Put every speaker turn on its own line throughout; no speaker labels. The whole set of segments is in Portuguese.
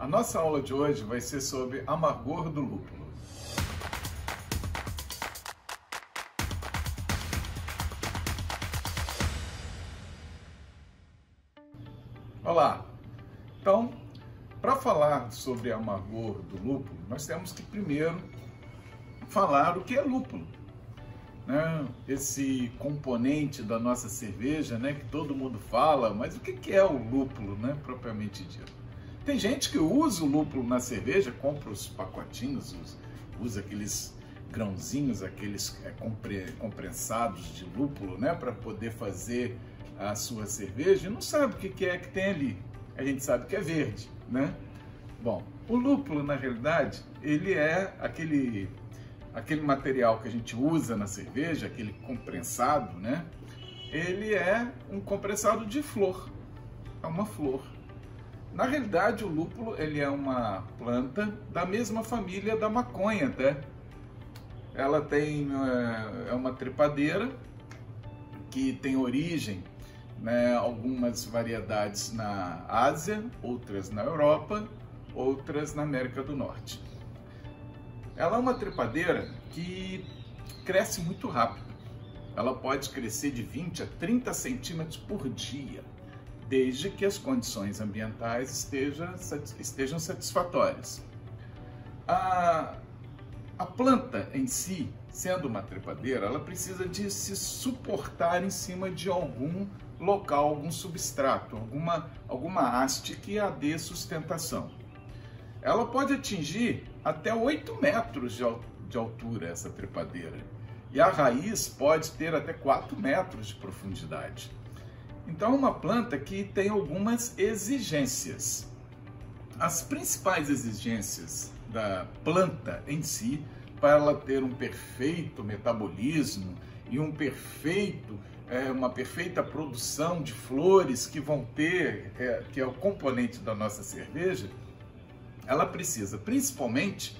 A nossa aula de hoje vai ser sobre amargor do lúpulo. Olá! Então, para falar sobre amargor do lúpulo, nós temos que primeiro falar o que é lúpulo. Esse componente da nossa cerveja, que todo mundo fala, mas o que é o lúpulo, propriamente dito? Tem gente que usa o lúpulo na cerveja, compra os pacotinhos, usa aqueles grãozinhos, aqueles comprensados de lúpulo, para poder fazer a sua cerveja e não sabe o que é que tem ali. A gente sabe que é verde, Bom, o lúpulo, na realidade, ele é aquele material que a gente usa na cerveja, aquele comprensado, Ele é um comprensado de flor, é uma flor. Na realidade, o lúpulo, ele é uma planta da mesma família da maconha, até. Ela é uma trepadeira que tem origem, algumas variedades na Ásia, outras na Europa, outras na América do Norte. Ela é uma trepadeira que cresce muito rápido. Ela pode crescer de 20 a 30 centímetros por dia, desde que as condições ambientais estejam satisfatórias. A planta em si, sendo uma trepadeira, ela precisa de se suportar em cima de algum local, algum substrato, alguma haste que a dê sustentação. Ela pode atingir até 8 metros de altura, essa trepadeira. E a raiz pode ter até 4 metros de profundidade. Então é uma planta que tem algumas exigências. As principais exigências da planta em si, para ela ter um perfeito metabolismo e uma perfeita produção de flores que vão ter, que é o componente da nossa cerveja, ela precisa principalmente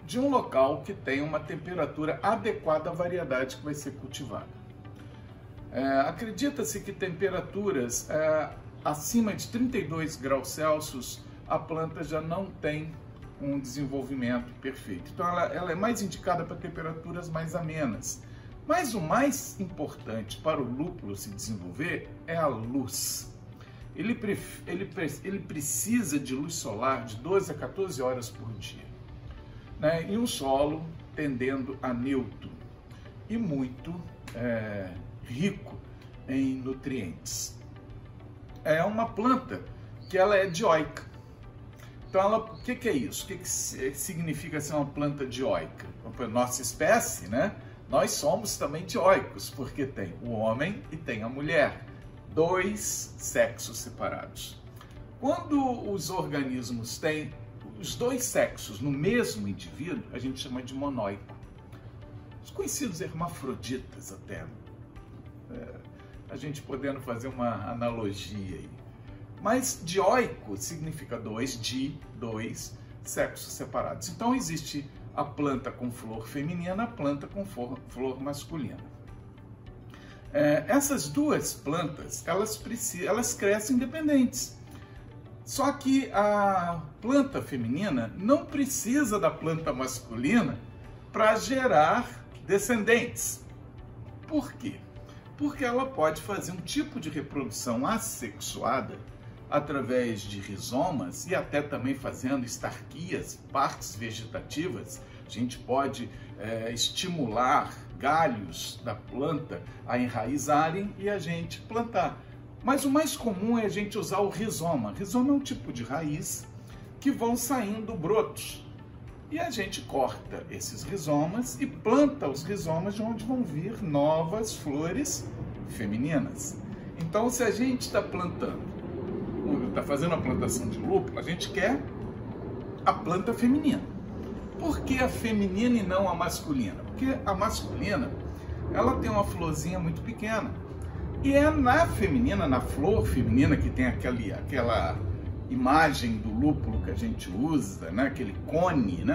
de um local que tenha uma temperatura adequada à variedade que vai ser cultivada. Acredita-se que temperaturas acima de 32 graus Celsius, a planta já não tem um desenvolvimento perfeito. Então ela é mais indicada para temperaturas mais amenas. Mas o mais importante para o lúpulo se desenvolver é a luz. Ele precisa de luz solar de 12 a 14 horas por dia, em um solo tendendo a neutro e muito rico em nutrientes. É uma planta que ela é dioica. Então, o que é isso? O que significa ser uma planta dioica? Para nossa espécie, nós somos também dioicos, porque tem o homem e tem a mulher, 2 sexos separados. Quando os organismos têm os 2 sexos no mesmo indivíduo, a gente chama de monóico. Os conhecidos hermafroditas até. A gente podendo fazer uma analogia aí. Mas dioico significa 2 sexos separados. Então existe a planta com flor feminina, a planta com flor masculina. Essas duas plantas, elas crescem independentes. Só que a planta feminina não precisa da planta masculina para gerar descendentes. Por quê? Porque ela pode fazer um tipo de reprodução assexuada através de rizomas e até também fazendo estarquias, partes vegetativas. A gente pode estimular galhos da planta a enraizarem e a gente plantar. Mas o mais comum é a gente usar o rizoma. Rizoma é um tipo de raiz que vão saindo brotos. E a gente corta esses rizomas e planta os rizomas de onde vão vir novas flores femininas. Então, se a gente está fazendo a plantação de lúpulo, a gente quer a planta feminina. Por que a feminina e não a masculina? Porque a masculina, ela tem uma florzinha muito pequena. E é na feminina, na flor feminina, que tem aquela imagem do lúpulo que a gente usa, aquele cone,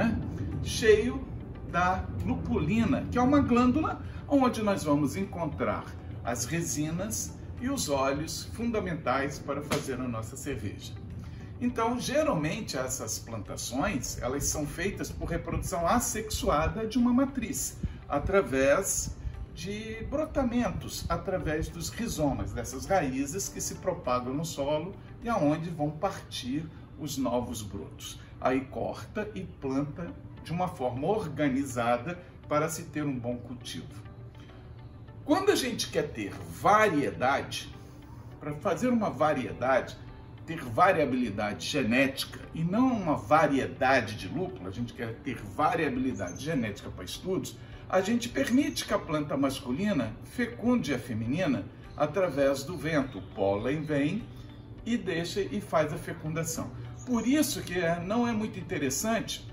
cheio da lupulina, que é uma glândula onde nós vamos encontrar as resinas e os óleos fundamentais para fazer a nossa cerveja. Então, geralmente, essas plantações, elas são feitas por reprodução assexuada de uma matriz, através de brotamentos, através dos rizomas, dessas raízes que se propagam no solo e aonde vão partir os novos brotos. Aí corta e planta de uma forma organizada para se ter um bom cultivo. Quando a gente quer ter variedade, para fazer uma variedade, ter variabilidade genética e não uma variedade de lúpulo, a gente quer ter variabilidade genética para estudos, a gente permite que a planta masculina fecunde a feminina através do vento. O pólen vem e deixa e faz a fecundação. Por isso que não é muito interessante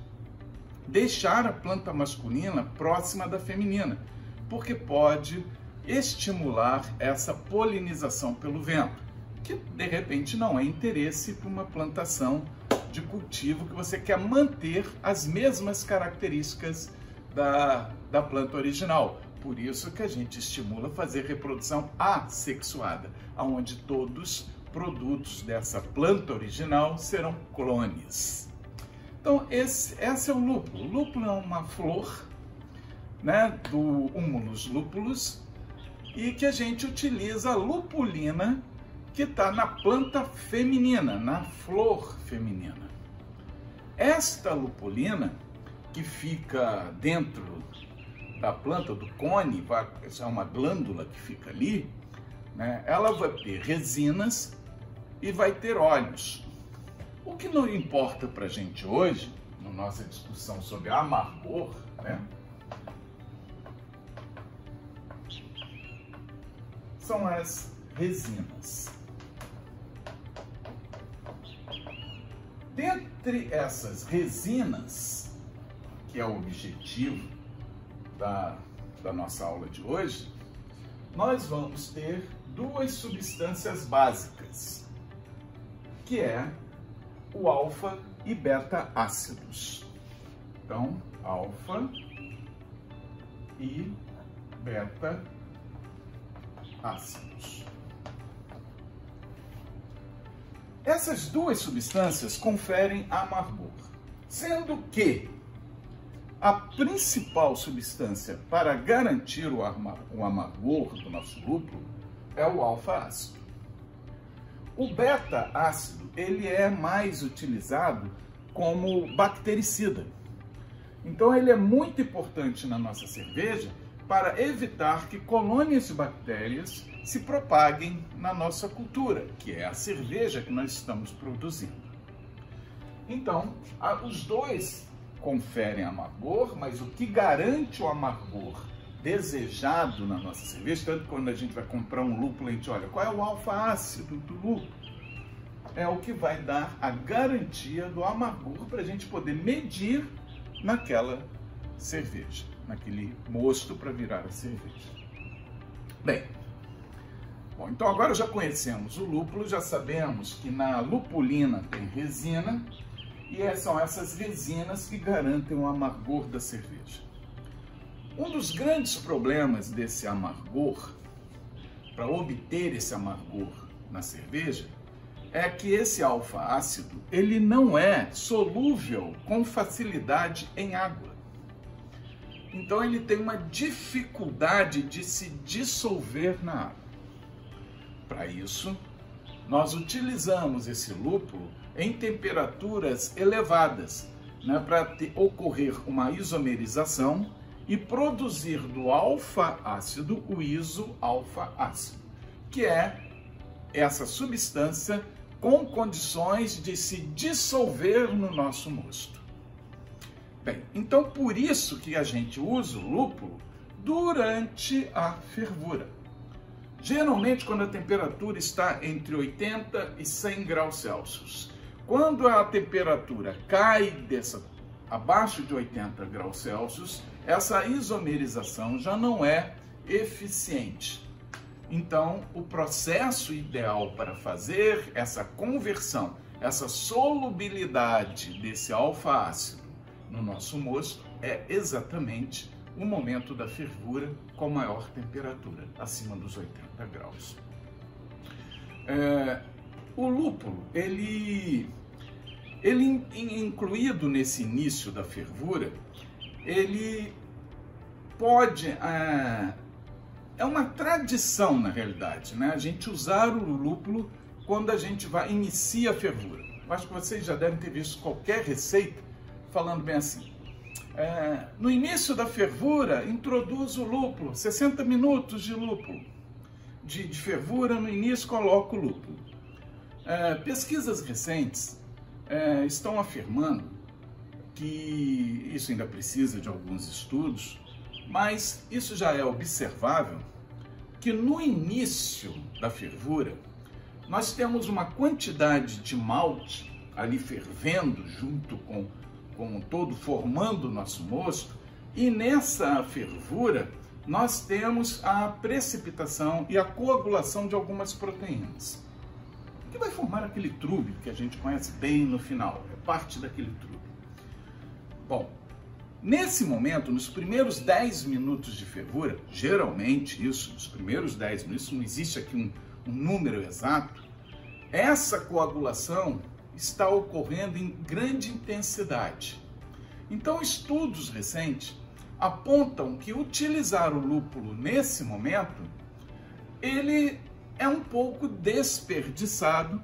deixar a planta masculina próxima da feminina, porque pode estimular essa polinização pelo vento, que de repente não é interesse para uma plantação de cultivo que você quer manter as mesmas características da planta original. Por isso que a gente estimula fazer reprodução assexuada, onde todos produtos dessa planta original serão clones. Então esse é o lúpulo. O lúpulo é uma flor, né, do Humulus lupulus, e que a gente utiliza a lupulina que está na planta feminina, na flor feminina. Esta lupulina, que fica dentro da planta, do cone, é uma glândula que fica ali, né, ela vai ter resinas e vai ter óleos. O que não importa para a gente hoje, na nossa discussão sobre amargor, né, são as resinas. Dentre essas resinas, que é o objetivo da nossa aula de hoje, nós vamos ter duas substâncias básicas, que é o alfa e beta ácidos. Então, alfa e beta ácidos. Essas duas substâncias conferem amargor, sendo que a principal substância para garantir o amargor do nosso lúpulo é o alfa-ácido. O beta-ácido, ele é mais utilizado como bactericida. Então ele é muito importante na nossa cerveja para evitar que colônias de bactérias se propaguem na nossa cultura, que é a cerveja que nós estamos produzindo. Então, os dois conferem amargor, mas o que garante o amargor desejado na nossa cerveja, tanto que quando a gente vai comprar um lúpulo, a gente olha qual é o alfa-ácido do lúpulo, é o que vai dar a garantia do amargor para a gente poder medir naquela cerveja, naquele mosto para virar a cerveja. Bem, então agora já conhecemos o lúpulo, já sabemos que na lupulina tem resina, e são essas resinas que garantem o amargor da cerveja. Um dos grandes problemas desse amargor, para obter esse amargor na cerveja, é que esse alfa-ácido, ele não é solúvel com facilidade em água. Então ele tem uma dificuldade de se dissolver na água. Para isso, nós utilizamos esse lúpulo em temperaturas elevadas, né, para ocorrer uma isomerização e produzir do alfa-ácido o iso-alfa-ácido, que é essa substância com condições de se dissolver no nosso mosto. Bem, então por isso que a gente usa o lúpulo durante a fervura. Geralmente quando a temperatura está entre 80 e 100 graus Celsius. Quando a temperatura cai abaixo de 80 graus Celsius, essa isomerização já não é eficiente. Então, o processo ideal para fazer essa conversão, essa solubilidade desse alfa-ácido no nosso mosto é exatamente o momento da fervura com maior temperatura, acima dos 80 graus. O lúpulo, ele ele incluído nesse início da fervura, ele pode... É uma tradição, na realidade, né? A gente usar o lúpulo quando a gente inicia a fervura. Eu acho que vocês já devem ter visto qualquer receita falando bem assim. No início da fervura, introduz o lúpulo, 60 minutos de lúpulo. De fervura, no início, coloca o lúpulo. Pesquisas recentes estão afirmando que isso ainda precisa de alguns estudos, mas isso já é observável, que no início da fervura, nós temos uma quantidade de malte ali fervendo junto com todo, formando o nosso mosto, e nessa fervura nós temos a precipitação e a coagulação de algumas proteínas, que vai formar aquele trube que a gente conhece bem no final, é parte daquele trube. Bom, nesse momento, nos primeiros 10 minutos de fervura, geralmente isso, nos primeiros 10 minutos, não existe aqui um número exato, essa coagulação está ocorrendo em grande intensidade. Então, estudos recentes apontam que utilizar o lúpulo nesse momento, ele é um pouco desperdiçado,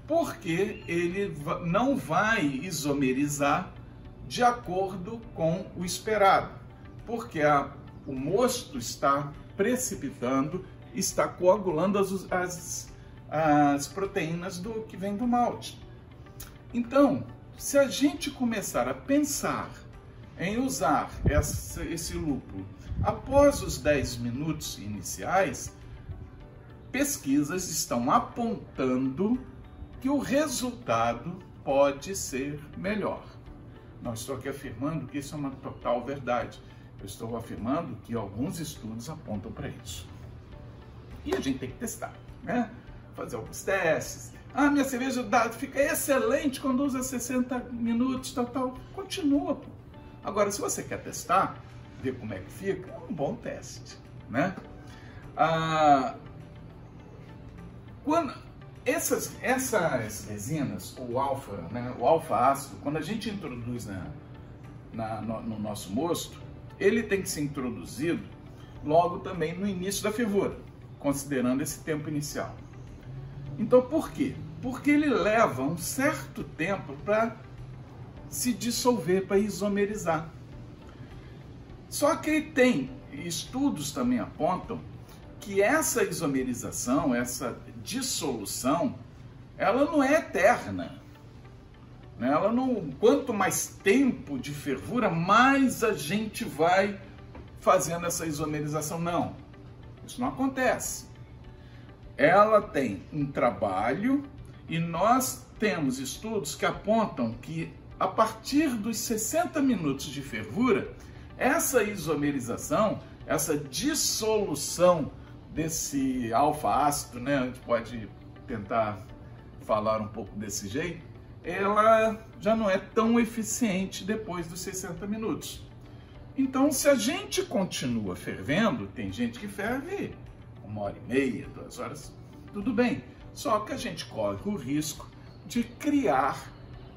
porque ele não vai isomerizar de acordo com o esperado, porque o mosto está precipitando, está coagulando as proteínas que vem do malte. Então, se a gente começar a pensar em usar esse lúpulo após os 10 minutos iniciais, pesquisas estão apontando que o resultado pode ser melhor. Não estou aqui afirmando que isso é uma total verdade. Eu estou afirmando que alguns estudos apontam para isso. E a gente tem que testar, né? Fazer alguns testes. Minha cerveja fica excelente quando usa 60 minutos, tal. Continua, pô. Agora, se você quer testar, ver como é que fica, é um bom teste, né? Quando essas resinas, o alfa-ácido, quando a gente introduz no nosso mosto, ele tem que ser introduzido logo também no início da fervura, considerando esse tempo inicial. Então, por quê? Porque ele leva um certo tempo para se dissolver, para isomerizar. Só que tem estudos também apontam que essa isomerização, essa dissolução, ela não é eterna. Ela não, quanto mais tempo de fervura, mais a gente vai fazendo essa isomerização. Não, isso não acontece. Ela tem um trabalho e nós temos estudos que apontam que a partir dos 60 minutos de fervura, essa isomerização, essa dissolução desse alfa-ácido, né, a gente pode tentar falar um pouco desse jeito, ela já não é tão eficiente depois dos 60 minutos. Então, se a gente continua fervendo, tem gente que ferve 1h30, 2 horas, tudo bem. Só que a gente corre o risco de criar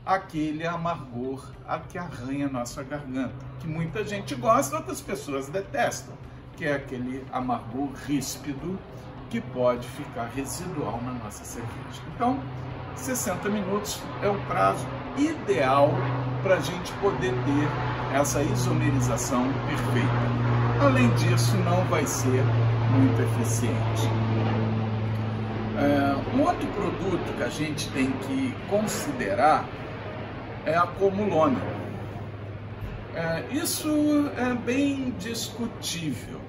aquele amargor que arranha a nossa garganta, que muita gente gosta, outras pessoas detestam, que é aquele amargor ríspido que pode ficar residual na nossa cerveja. Então, 60 minutos é o prazo ideal para a gente poder ter essa isomerização perfeita. Além disso, não vai ser muito eficiente. Um outro produto que a gente tem que considerar é a comulona. Isso é bem discutível.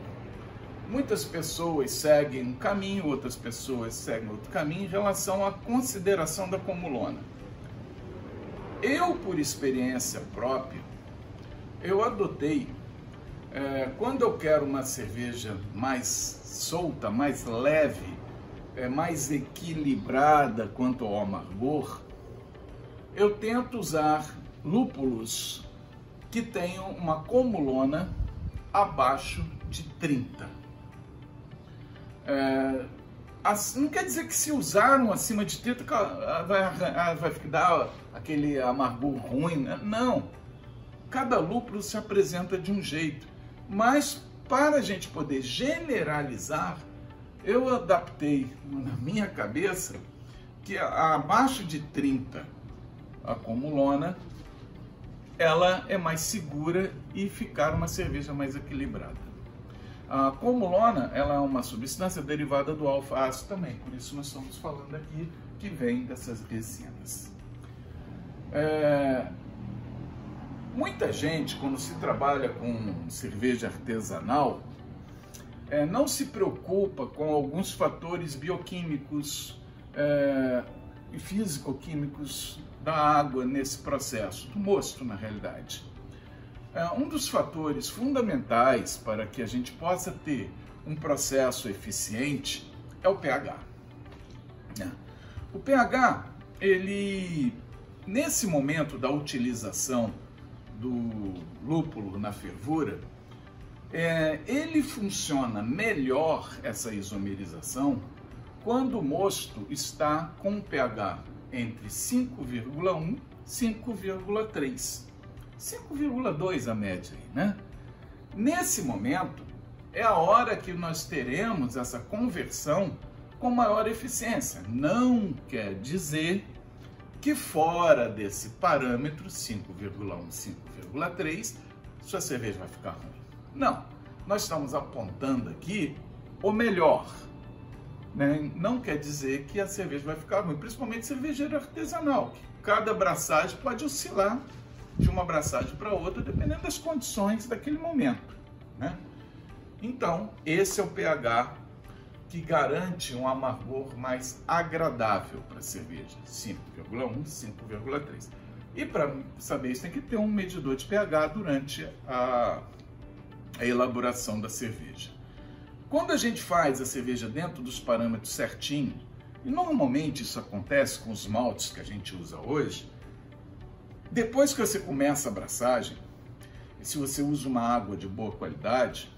Muitas pessoas seguem um caminho, outras pessoas seguem outro caminho em relação à consideração da comulona. Eu, por experiência própria, eu adotei, quando eu quero uma cerveja mais solta, mais leve, mais equilibrada quanto ao amargor, eu tento usar lúpulos que tenham uma comulona abaixo de 30. Não quer dizer que se usaram acima de 30 vai dar aquele amargor ruim, né? Não. Cada lúpulo se apresenta de um jeito. Mas para a gente poder generalizar, eu adaptei na minha cabeça que abaixo de 30 a Comulona, ela é mais segura e ficar uma cerveja mais equilibrada. A Comulona, ela é uma substância derivada do alfa-ácido também, por isso nós estamos falando aqui que vem dessas resinas. Muita gente, quando se trabalha com cerveja artesanal, não se preocupa com alguns fatores bioquímicos e físico-químicos da água nesse processo, do mosto na realidade. Um dos fatores fundamentais para que a gente possa ter um processo eficiente é o pH. O pH, ele, nesse momento da utilização do lúpulo na fervura, ele funciona melhor, essa isomerização, quando o mosto está com um pH entre 5,1 e 5,3. 5,2 a média, né? Nesse momento, é a hora que nós teremos essa conversão com maior eficiência. Não quer dizer que fora desse parâmetro, 5,1, 5,3, sua cerveja vai ficar ruim. Não, nós estamos apontando aqui o melhor. Né? Não quer dizer que a cerveja vai ficar ruim, principalmente cervejeiro artesanal, que cada braçagem pode oscilar de uma braçagem para outra, dependendo das condições daquele momento. Né? Então, esse é o pH que garante um amargor mais agradável para a cerveja, 5,1, 5,3. E para saber isso, tem que ter um medidor de pH durante a elaboração da cerveja. Quando a gente faz a cerveja dentro dos parâmetros certinho, e normalmente isso acontece com os maltes que a gente usa hoje, depois que você começa a braçagem, e se você usa uma água de boa qualidade,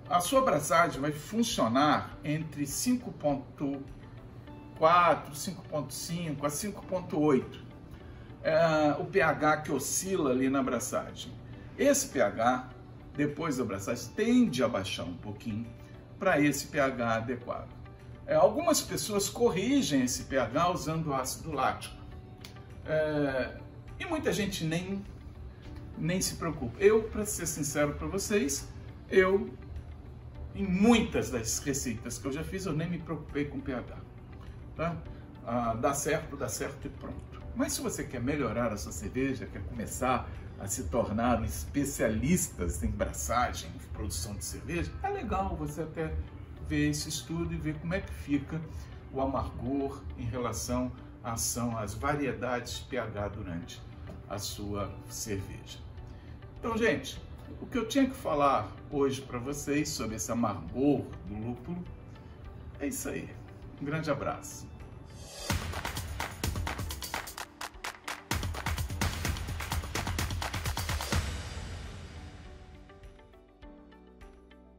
a sua braçagem vai funcionar entre 5,4, 5,5 a 5,8. O pH que oscila ali na braçagem. Esse pH, depois da braçagem, tende a baixar um pouquinho para esse pH adequado. Algumas pessoas corrigem esse pH usando ácido lático. E muita gente nem se preocupa. Eu, para ser sincero para vocês, em muitas das receitas que eu já fiz, eu nem me preocupei com pH. Tá? Dá certo e pronto. Mas se você quer melhorar a sua cerveja, quer começar a se tornar especialistas em braçagem, em produção de cerveja, é legal você até ver esse estudo e ver como é que fica o amargor em relação às variedades de pH durante a sua cerveja. Então, gente, o que eu tinha que falar hoje para vocês sobre esse amargor do lúpulo é isso aí. Um grande abraço.